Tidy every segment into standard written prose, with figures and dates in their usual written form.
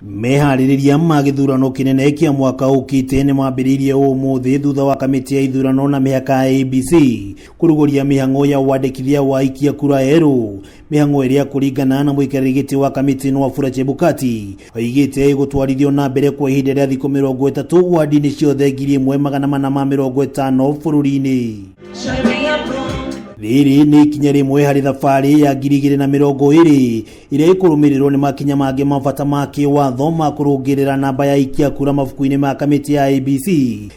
Meharĩrĩria ma gĩthurano kĩnene kĩa mwaka ũkĩte nĩ mambĩrĩirie ũmũthĩ thutha wa kamĩtĩ ya ithurano na mĩhaka ABC kũrugũria mĩhang'o ya wandĩkithia wa aikia kura erũ. Mĩhang'o ĩrĩa kũringana na mũikarĩri gĩtĩ wa kamĩtĩ ĩno Wafula Chebukati oigĩte gũtwarithio na mbere kwa ihinda rĩa thikũ 30 wadi-inĩ ciothe 1450 bũrũri-inĩ. Rĩrĩ nĩ ikinya rĩmwe harĩ thabarĩ ya 2020 ĩrĩa ĩkũrũmĩrĩrwo nĩ makinya mangĩ mabata ma kĩwatho ma kũrũngĩrĩra namba ya aikia kura mabuku-inĩ ma kamĩtĩ ya ABC.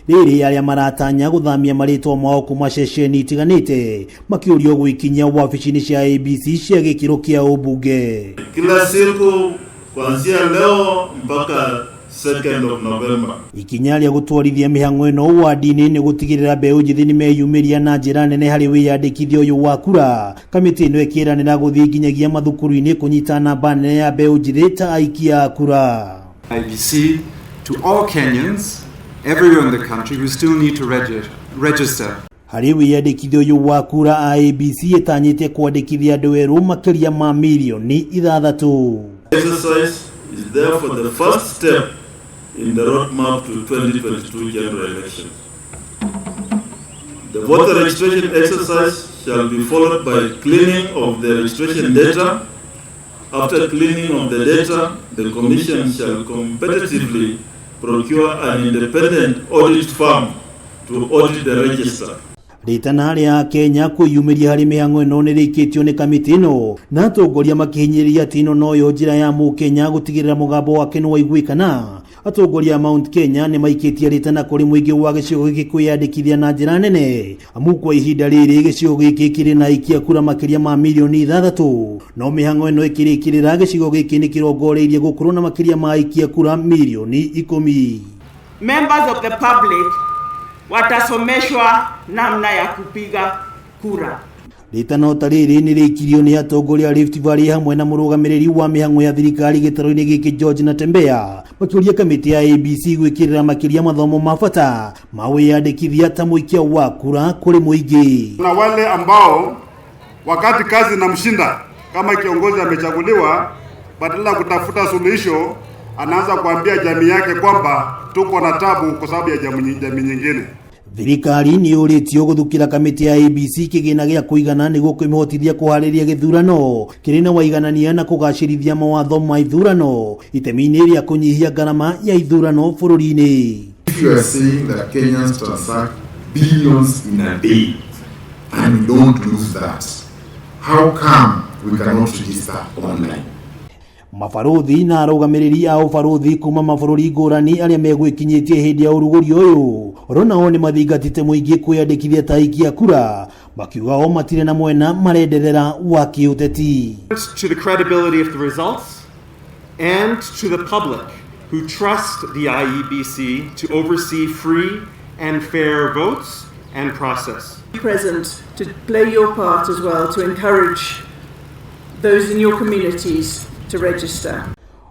Rĩrĩ arĩa maratanya gũthamia marĩtwa mao kuma ceceni itiganĩte makĩũrio gwĩkinyia wabici-inĩ cia ABC cia gĩkĩro kĩa ũmbunge. Kila siku kuanzia leo mpaka 2nd of November. Ikinya rĩa gũtwarithia mĩhang'o ĩno wadi-inĩ nĩ gũtigĩrĩra mbeũ njĩthĩ nĩ meyumĩria na njĩra nene harĩ wĩyandĩkithia ũyũ wa kura. Kamĩtĩ ĩno ĩkĩranĩra gũthiĩ nginyagia mathukuru-inĩ kũnyita namba nene ya mbeũ njĩthĩ ta aikia kura. IEBC to all Kenyans everywhere in the country who still need to register. Harĩ wĩyandĩkithia ũyũ wa kura, IEBC ĩtanyĩte kwandĩkithia andũ erũ makĩria ma milioni 6. Exercise is there for the first step in the roadmap to 2022 general elections. The voter registration exercise shall be followed by cleaning of the registration data. After cleaning of the data, the Commission shall competitively procure an independent audit firm to audit the register. Ritana rĩa Kenya kwĩyumĩria harĩ mĩhang'o ĩno nĩ rĩkĩtio nĩ kamĩtĩ ĩno, na atongoria makĩhinyĩrĩria atĩ ĩno noyo njĩra ya Mũkenya gũtigĩrĩra mũgambo wake nĩ waiguĩkana. Atongoria a Mount Kenya nĩ maikĩtie ritana kũrĩ mũingĩ wa gĩcigo gĩkĩ kwĩyandĩkithia na njĩra nene, amu kwa ihinda rĩrĩ gĩcigo gĩkĩ kĩrĩ na aikia kura makĩria ma milioni 6. No mĩhang'o ĩno ĩkĩrĩkĩrĩra gĩcigo gĩkĩ nĩ kĩrongoreirie gũkorwo na makĩria ma aikia kura milioni 10. Members of the public watasomeshwa namna ya kupiga kura. Ritano ta rĩrĩ nĩ rĩkirio nĩ atongoria Rift Valley hamwe na mũrũgamĩrĩri wa mĩhang'o ya thirikari gĩtaro-inĩ gĩkĩ George Natembeya, makĩũria kamĩtĩ ya ABC gwĩkĩrĩra makĩria mathomo ma bata ma wĩyandĩkithia ta mũikia wa kura kũrĩ mũingĩ. Na wale ambao wakati kazi na mshinda kama kiongozi amechaguliwa, badala ya kutafuta suluhisho anaanza kuambia jamii yake kwamba tuko na tabu kwa sababu ya jamii nyingine. Thirikari nĩ yũrĩtio gũthukĩra kamĩtĩ ya ABC kĩgĩna gĩa kũigana nĩguo kwĩmĩhotithia kũharĩria gĩthurano kĩrĩ na waiganania na kũgacĩrithia mawatho ma ithurano itemi-inĩ rĩa kũnyihia ngarama ya ithurano bũrũri-inĩ. If you are saying that Kenyans transact billions in a day and we don't lose that, how come we cannot register online? Mabarothi na arũgamĩrĩri a ũbarothi kuma mabũrũri ngũrani arĩa megwĩkinyĩtie hĩndĩ ya ũrugũrio ũyũ ronao nĩ mathingatĩte mũingĩ kwĩyandĩkithia ta aikia kura, makiuga o matirĩ na mwena marenderera wa kĩũteti. To the credibility of the results and to the public who trust the IEBC to oversee free and fair votes and process. Present to play your part as well to encourage those in your communities to register.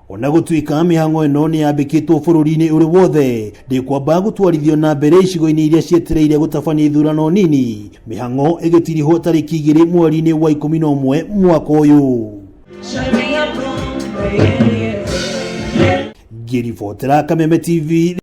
Ona gũtuĩka mĩhang'o ĩno nĩ yambĩkĩtwo bũrũri-inĩ ũrĩ wothe, ndĩkwamba gũtwarithio na mbere icigo-inĩ iria cietereire gũtabania ithurano nini, mĩhang'o ĩgĩtirihwo tarĩki 2 mweri-inĩ wa 11 mwaka ũyũ. Ngĩribotera Kameme TV.